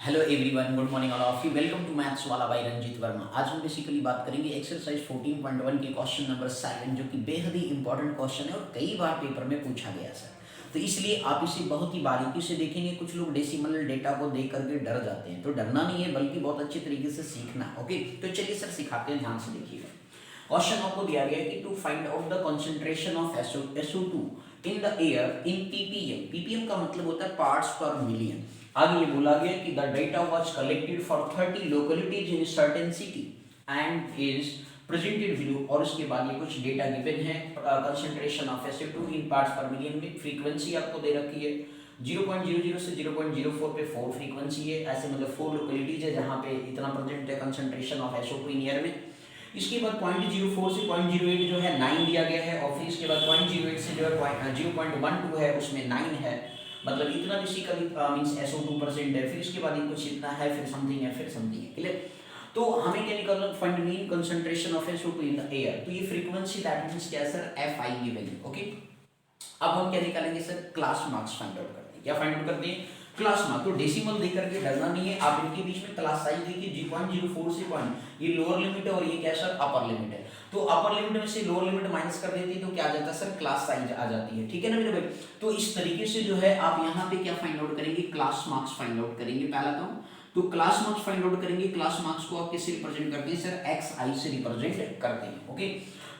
Hello everyone, good morning all of you. Welcome to maths वाला by Ranjit Verma. आज हम basically बात करेंगे एक्सरसाइज 14.1 के क्वेश्चन नंबर 7, जो कि बेहद ही इंपॉर्टेंट क्वेश्चन है और कई बार पेपर में पूछा गया सर। तो इसलिए आप इसे बहुत ही बारीकी से देखेंगे। कुछ लोग डेसिमल डेटा को देख करके डर जाते हैं, तो डरना नहीं है बल्कि बहुत अच्छे तरीके से सीखना। ओके, तो चलिए सर सिखाते हैं, ध्यान से देखिएगा। क्वेश्चन आपको दिया गया है कि to find out the concentration of SO2 in the air in ppm। ppm का मतलब होता है पार्ट्स पर मिलियन। आगे ये बोला गया कि the data was collected for 30 localities in certain city and is presented below. और उसके बाद ये कुछ डेटा गिवन है concentration of SO2 in parts पर मिलियन में। फ्रीक्वेंसी आपको दे रखी है 0.00 से 0.04 पे 4 फ्रीक्वेंसी है। ऐसे मतलब 4 लोकेलिटीज है जहां पे इतना प्रेजेंट है concentration of SO2 in air में। इसके बाद 0.04 से 0.08 जो है 9 दिया गया है, और फिर इसके बाद 0.08 से जो है 0.12 है, उसमें 9 है। मतलब इतना बेसिकली मींस SO2% है। फिर इसके बाद कुछ इतना है, फिर समथिंग है, फिर समथिंग है। क्लियर? तो हमें क्या निकालना, find mean concentration of SO2 in the air. तो ये फ्रीक्वेंसी दैट मींस क्या है सर, FI गिवन है। ओके, अब हम क्या निकालेंगे sir, class marks find out करते हैं। क्या फाइंड आउट करते हैं? Class mark. तो डेसिमल देख करके डरना नहीं है। आप इनके बीच में क्लास साइज देखिए, 0.04 से ये लोअर लिमिट है और ये क्या सर, अपर लिमिट है। तो अपर लिमिट में से लोअर लिमिट माइनस कर देती है तो क्या आ जाता है सर, क्लास साइज आ जाती है। ठीक है ना मेरे भाई? तो इस तरीके से जो है आप यहाँ पे क्या फाइंड आउट करेंगे, क्लास मार्क्स फाइंड आउट करेंगे। पहला तो क्लास मार्क्स फाइंड आउट करेंगे। क्लास मार्क्स को आप किससे रिप्रेजेंट करते हैं सर, XI से रिप्रेजेंट करते हैं। ओके,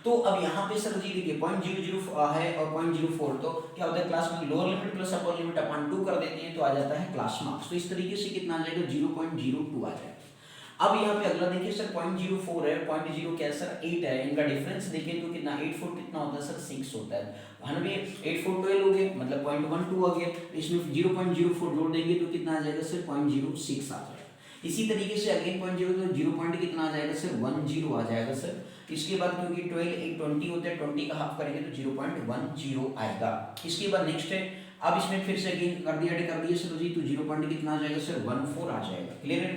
तो अब यहाँ पे सर जी देखिए 0.00 है और 0.04, तो क्या होता है क्लास में lower limit plus upper limit अपन 2 कर देते हैं तो आ जाता है क्लास मार्क्स। तो इस तरीके से कितना आ जाएगा, 0.02 आ जाएगा। अब यहाँ पे अगला देखिए सर 0.04 है, 0.0 क्या है सर, 8 है। इनका डिफरेंस देखिए तो कितना 8 4 कितना होता है सर, 6 होता है। हमें 8 4 12 हो गया, मतलब 0.12 आ गया। इसमें 0.04 जोड़ देंगे तो कितना आ जाएगा सर, 0.06 आ जाएगा। इसी तरीके से अगेन 0.0 तो 0 पॉइंट कितना आ जाएगा सर, 10 आ जाएगा सर। इसके बाद क्योंकि 12 एक 20 होता है, 20 का हाफ करेंगे तो 0.10 आएगा। इसके बाद नेक्स्ट है, अब इसमें फिर से अगेन कर दिया सर जी, तो 0 पॉइंट कितना आ जाएगा सर, 14 आ जाएगा। क्लियर है?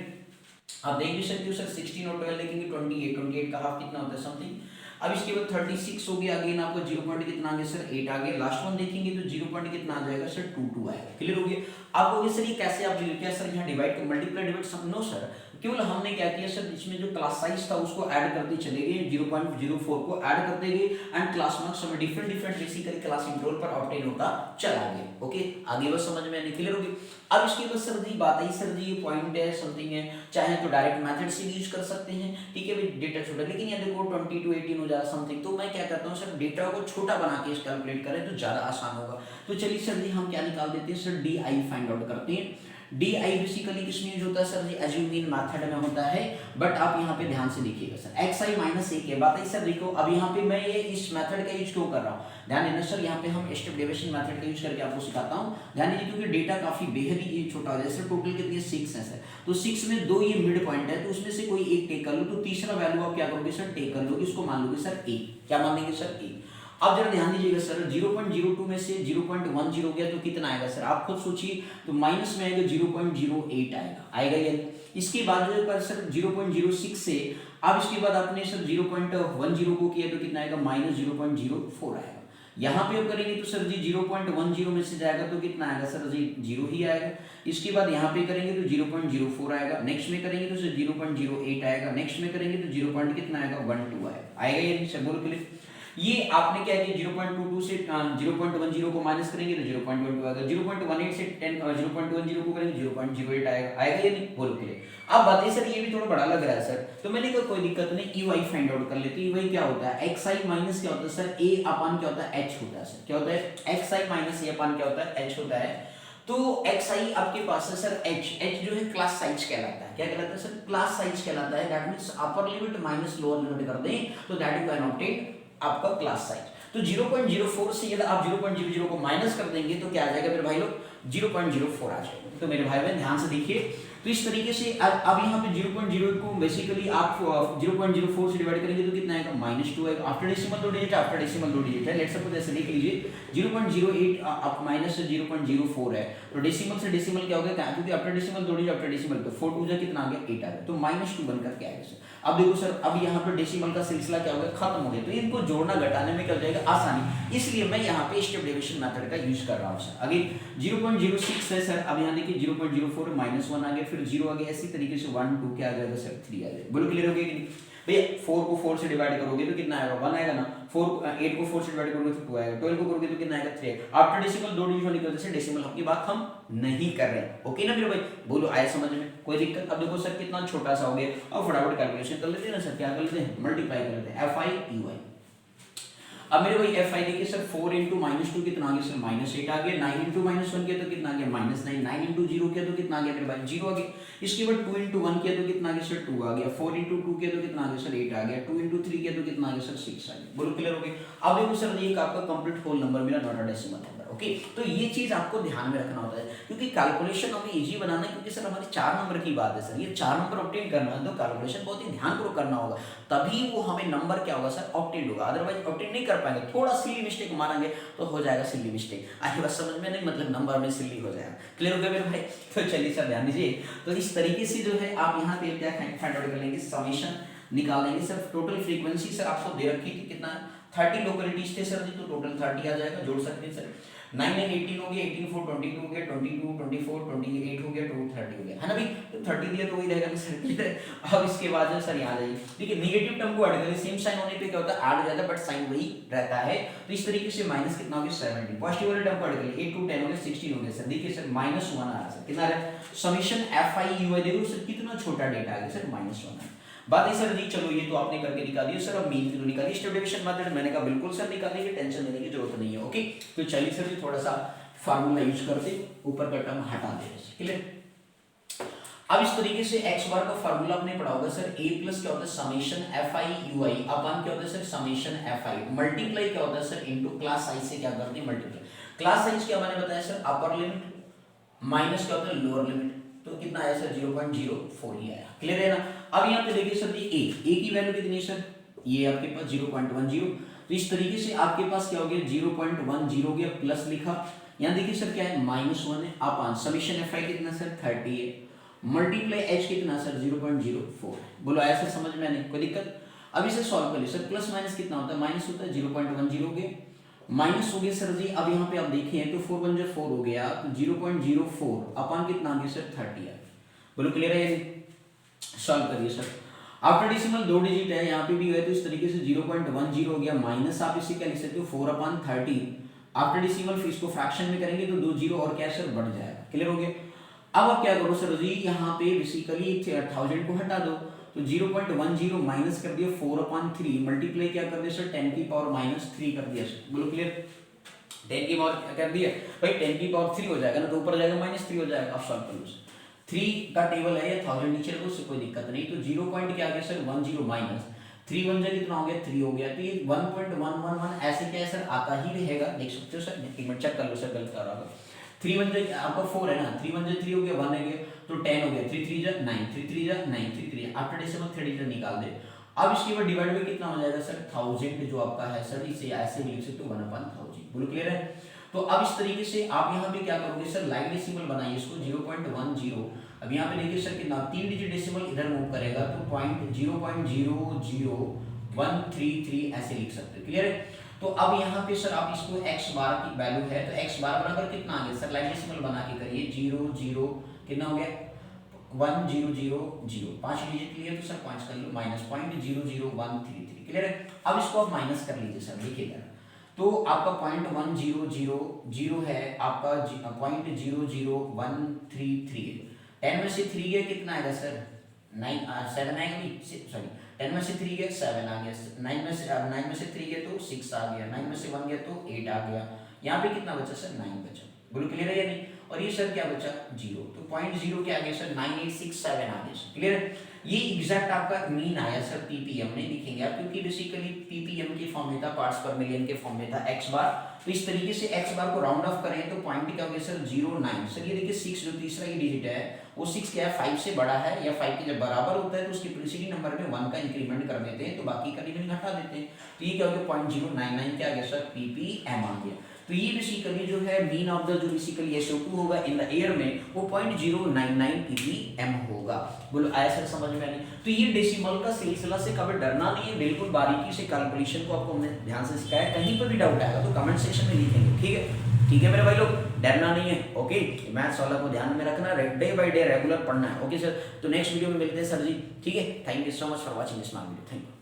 आप देख भी सकते हो सर 16 और 12 देखेंगे 28 का हाफ कितना होता है, समथिंग। अब इसके बाद 36 हो गया, अगेन आपको 0 पॉइंट कितना आ गया सर, 8 आ गया। लास्ट वन देखेंगे तो 0 पॉइंट कितना आ जाएगा सर, 22 आएगा। क्लियर हो गया? आप बोलिए सर ये कैसे आप क्या सर यहाँ डिवाइड कर मल्टीप्लाई डिवाइड सब? नो सर, केवल हमने क्या किया सर, इसमें जो क्लास साइज था उसको ऐड करते चले गए, 0.04 को ऐड करते गए एंड क्लास मार्क्स हमें डिफरेंट बेसिकली क्लास इंटरवल पर ऑब्टेन होता चला गया। ओके, आगे बस समझ में आने। क्लियर हो गया? अब इसके बाद सर जी बात आई सर जी, ये पॉइंट है समथिंग है, चाहे तो डायरेक्ट मेथड से यूज कर सकते हैं। ठीक है भाई, डेटा छोटा, लेकिन ये देखो 20 to 18 हो जाए समथिंग, तो मैं क्या करता हूँ सर, डेटा को छोटा बना के कैलकुलेट करें तो ज्यादा आसान होगा। तो चलिए सर जी हम क्या निकाल देते हैं सर, DI फाइंड आउट करते हैं। DI बेसिकली किसमें यूज होता है सर जी, एज्यूमिंग मेथड में होता है। बट आप यहाँ पे ध्यान से देखिएगा सर, XI माइनस 1 है। बात है सर देखो, अब यहाँ पे मैं ये इस मेथड का यूज क्यों कर रहा हूँ, ध्यान देना सर। यहाँ पे हम स्टेप डेविएशन मेथड का यूज करके आपको सिखाता हूँ। ध्यान दीजिए, क्योंकि डेटा काफी बेहद ही छोटा है। जैसे टोटल कितनी है, 6 है सर, तो 6 में 2 ये मिड पॉइंट है, तो उसमें से कोई एक टेक कर लो, तो तीसरा वैल्यू आप क्या करोगे सर, टेक कर लोगे, उसको मान लोगे सर A। क्या मान लेंगे सर, A। अब जरा ध्यान दीजिएगा सर, 0.02 में से 0.10 गया तो कितना आएगा सर, आप खुद सोचिए। तो माइनस में आएगा 0.08 आएगा ये। इसके बाद जो है सर 0.06 से, अब इसके बाद आपने सर 0.10 को किया तो कितना आएगा, माइनस 0.04 आएगा। यहाँ पे अब करेंगे तो सर जी 0.10 में से जाएगा तो कितना आएगा सर जी, 0 ही आएगा। इसके बाद यहाँ पे करेंगे तो 0.04 आएगा। नेक्स्ट में करेंगे तो सर 0.08 आएगा। नेक्स्ट में करेंगे तो 0. कितना आएगा, 12 आएगा ये सर। बोल के ये आपने क्या किया, 0.22 से 0.10 को माइनस करेंगे तो 0.12 आएगा। 0.18 से 0.10 को करेंगे 0.08 आएगा ये नहीं, बोल के। अब बात है सर ये भी थोड़ा बड़ा लग रहा है सर, तो मैंने कहा कोई दिक्कत नहीं, EY फाइंड आउट कर लेते हैं। EY क्या होता है, XI माइनस क्या होता है सर, A अपान क्या होता है, H होता है सर। क्या होता है, XI माइनस A अपान क्या होता है, H होता है। तो XI आपके पास है सर H जो है क्लास साइज कहलाता है। क्या कहलाता है सर, क्लास साइज कहलाता है। That means upper limit minus lower limit कर दें तो दैट यू कैन ऑब्टेन आपका क्लास साइज। तो 0.04 से यदि आप 0.00 को माइनस कर देंगे तो क्या आ जाएगा मेरे भाई लोग, 0.04 आ जाएगा। तो मेरे भाई बहन ध्यान से देखिए, तो इस तरीके से अब यहाँ पे 0.08 को बेसिकली आप 0.04 से डिवाइड करेंगे तो कितना आएगा, -2 आएगा। आफ्टर डेसिमल 2 डिजिट है। लेट्स सपोज ऐसे लिख लीजिए 0.08 अब माइनस 0.04 है, तो डेसिमल से डेसिमल क्या हो गया, क्योंकि after decimal 2 digit, after decimal तो 4 2 कितना आ गया, 8 आ गया। तो -2 बनकर के आएगा सर। अब देखो सर, अब यहाँ पर डेसिमल का सिलसिला क्या हो गया, खत्म हो गया। तो इनको जोड़ना घटाने में क्या हो जाएगा, आसानी। इसलिए मैं यहाँ पे स्टेप डेविएशन मेथड का यूज कर रहा हूँ सर। अगेन 0.06 है सर, अब यहाँ देखिए 0.04 -1 आ गया, फिर 0 आ गया, इसी तरीके से 1 2 क्या आ जाएगा सर 3 आ जाएगा। बोलो क्लियर हो गया कि नहीं भैया। 4 को 4 से डिवाइड करोगे तो कितना आएगा 1 आएगा ना, 8 को 4 से डिवाइड करोगे तो 2 आएगा, 12 को करोगे तो कितना आएगा 3 आएगा। आफ्टर डेसिमल 2 डिजिट होने की वजह से डेसिमल की बात हम नहीं कर रहे हैं, ओके ना मेरे भाई। बोलो आया समझ में, कोई दिक्कत। अब देखो सर कितना छोटा सा हो गया, अब फटाफट कैलकुलेशन कर लेते हैं ना सर, क्या कर लेते हैं मल्टीप्लाई कर लेते हैं FI/EY। अब मेरे भाई FI देखिए सर 4 इंटू -2 कितना आ गया सर -8 आ गया, 9 इंटू -1 किया तो कितना आ गया -9, 9 इंटू 0 किया तो कितना आ गया मेरे भाई 0 आ गया। इसके बाद 2 इंटू 1 किया तो कितना आ गया सर 2 आ गया, 4 इंटू 2 किया तो कितना आ गया सर 8 आ गया, 2 इंटू 3 किया तो कितना आ गया सर 6 आ गया। बोलो क्लियर हो गया। अब देखो सर ये आपका कंप्लीट होल नंबर मिला, not a decimal number, okay. तो ये चीज आपको ध्यान में रखना होता है, क्योंकि कैलकुलेशन हमें इजी बनाना है, क्योंकि सर हमारे 4 नंबर की बात है सर, ये 4 नंबर ऑब्टेन करना है तो कैलकुलेशन बहुत ही ध्यानपूर्वक करना होगा, तभी वो हमें नंबर क्या होगा सर ऑब्टेन होगा। अदरवाइज ऑब्टेन नहीं कर पाएंगे, थोड़ा सिली मिस्टेक मारेंगे तो हो जाएगा सिली मिस्टेक। आगे बस समझ में नहीं, मतलब नंबर में सिली हो जाएगा। क्लियर हो गया मेरे भाई। तो चलिए सर ध्यान दीजिए, तो इस तरीके से जो है आप यहाँ पे क्या फाइंड आउट कर लेंगे, समेशन निकाल लेंगे सर। टोटल फ्रीक्वेंसी सर आपको दे रखी थी कितना 30 लोकेलिटीज थे सर जी, तो टोटल 30 आ जाएगा, जोड़ सकते हैं सर। 9 9 18 हो गया, 18 4 22 हो गया, 22 24 28 हो गया, 2 30 हो गया, है ना भाई। तो 30 दिया तो वही रहेगा सर, क्लियर है। अब इसके बाद सर यहाँ जाइए, देखिए नेगेटिव टर्म को ऐड करें, सेम साइन होने पे क्या होता है ऐड हो जाता है, बट साइन वही रहता है। तो इस तरीके से माइनस कितना हो गया 70, पॉजिटिव वाले टर्म को ऐड करें 8 2 10 हो गया, 16 हो गया सर। देखिए सर -1 आ रहा है सर, कितना आ रहा है समेशन FI/EY, देखो सर कितना छोटा डेटा आ गया सर -1 है। बात है सर जी, चलो ये तो आपने करके दिखा दिया सर। अब मीन की तो निकालिए, स्टेप डेविएशन मेथड मैंने कहा बिल्कुल सर निकालेंगे, टेंशन लेने की जरूरत नहीं है, ओके। तो चलिए सर जी थोड़ा सा फार्मूला यूज करते, ऊपर का टर्म हटा दे, क्लियर। अब इस तरीके से x बार का फार्मूला आपने पढ़ा होगा सर, a प्लस क्या होता है समेशन FI/EY अपन क्या होता है सर समेशन FI, मल्टीप्लाई क्या होता है सर इनटू क्लास साइज से क्या करते हैं मल्टीप्लाई। क्लास साइज क्या मैंने बताया सर अपर लिमिट माइनस क्या होता है लोअर लिमिट, तो कितना आया सर 0.04 ही आया, क्लियर है ना। अब यहाँ पे देखिए सर जी a की वैल्यू कितनी है सर, ये आपके पास 0.10, तो इस तरीके से आपके पास क्या हो गया 0.10 हो गया, प्लस लिखा, यहाँ देखिए सर क्या है -1 है, आप समेशन FI कितना सर 30 है, मल्टीप्लाई h कितना सर 0.04। बोलो ऐसा समझ में नहीं, कोई दिक्कत। अब इसे सॉल्व कर लीजिए सर, प्लस माइनस कितना होता है माइनस होता है 0.10 हो गया, माइनस हो गया सर जी। अब यहाँ पे आप देखिए तो 4 1 4 हो गया, तो 0.04 अपन कितना आ गया सर 30 है। बोलो क्लियर है, सॉल्व करिए सर। आफ्टर डेसिमल 2 डिजिट है, यहाँ पे भी है, तो इस तरीके से 0.10 हो गया, माइनस आप इसे क्या लिख सकते हो 4/30। आफ्टर डेसिमल फिर इसको फ्रैक्शन में करेंगे तो 2 0 और क्या सर बढ़ जाएगा, क्लियर हो गया। अब आप क्या करो सर जी, यहाँ पे बेसिकली 1000 को हटा दो, तो 0.10 माइनस कर दिया 4/3, मल्टीप्लाई क्या कर दिया सर 10 की पावर -3 कर दिया सर। बोलो क्लियर, 10 की पावर कर दिया भाई, 10 की पावर 3 हो जाएगा ना, तो ऊपर जाएगा -3 हो जाएगा। आप सॉल्व कर लो, 3 का टेबल है या 1000 नीचे रखो, उससे कोई दिक्कत नहीं। तो 0 पॉइंट क्या आ गया सर 10 माइनस 3 1 कितना हो गया 3 हो गया, तो ये 1.111 ऐसे क्या है सर आता ही रहेगा, देख सकते हो सर, एक मिनट चेक कर लो सर गलत कर रहा होगा। 3 1 आपका 4 है ना, 3 1 3 हो गया, 1 है तो 10 हो गया, 3 3 9 3 3 9 3 3 आफ्टर डेसिमल 30 निकाल दे। अब इसके बाद डिवाइड में कितना हो जाएगा सर 1000 जो आपका है सर, इसे ऐसे भी लिख सकते हो 1/1000। बोलो क्लियर है। तो अब इस तरीके से आप यहाँ पे क्या करोगे सर लाइक डेसिमल बनाइए इसको 0.10। अब यहाँ पे देखिए सर कितना 3 डिजिट डेसिमल इधर मूव करेगा तो 0.00133 ऐसे लिख सकते हो, क्लियर है। तो अब यहाँ पे सर आप इसको x बार की वैल्यू है, तो x बार बराबर कितना आ गया सर लाइक डेसिमल बना के करिए 0 0 कितना हो गया 1000, 5 डिजिट लिए तो सर 5 कर लो -0.00133, क्लियर है। अब इसको आप माइनस कर लीजिए सर, देखिएगा तो आपका 0.1000 है, आपका 0.00133 है। 10 में से 3 गया कितना आएगा सर 7 आएगा नहीं, सॉरी 10 में से 3 गया 7 आ गया, 9 में से 3 गया तो 6 आ गया, 9 में से 1 गया तो 8 आ गया, यहाँ पे कितना बचा सर 9 बचा। बोलो क्लियर है या नहीं। और ये सर क्या बचा 0, तो 0.0 क्या आ गया सर 9867 आ गया सर, क्लियर है। ये एग्जैक्ट आपका मीन आया सर पीपीएम में लिखेंगे आप, क्योंकि बेसिकली पीपीएम के फॉर्म में था, पार्ट्स पर मिलियन के फॉर्म में था x बार। तो इस तरीके से x बार को राउंड ऑफ करें तो पॉइंट क्या हो गया सर 09। सर ये देखिए 6 जो तीसरा ये डिजिट है वो 6 क्या है 5 से बड़ा है, या 5 के जब बराबर होता है तो उसके प्रीसीडिंग नंबर में 1 का इंक्रीमेंट कर देते हैं, तो बाकी का रिमेनिंग हटा देते हैं। तो ये क्या हो गया 0.099 क्या आ गया सर पीपीएम आ गया। तो ये बेसिकली जो है मीन ऑफ द जो बेसिकली SO2 होगा इन द एयर में वो 0.099 ppm होगा। बोलो आया सर समझ में नहीं। तो ये डेसिमल का सिलसिला से कभी डरना नहीं है, बिल्कुल बारीकी से कैलकुलेशन को आपको हमने ध्यान से सिखाया। कहीं पर भी डाउट आएगा तो कमेंट सेक्शन में लिखेंगे, ठीक है। ठीक है मेरे भाई लोग, डरना नहीं है। ओके, मैथ्स वाला को ध्यान में रखना, डे बाय डे रेगुलर पढ़ना है। ओके सर, तो नेक्स्ट वीडियो में मिलते हैं सर जी। ठीक है, thank you so much for watching this my video, thank you.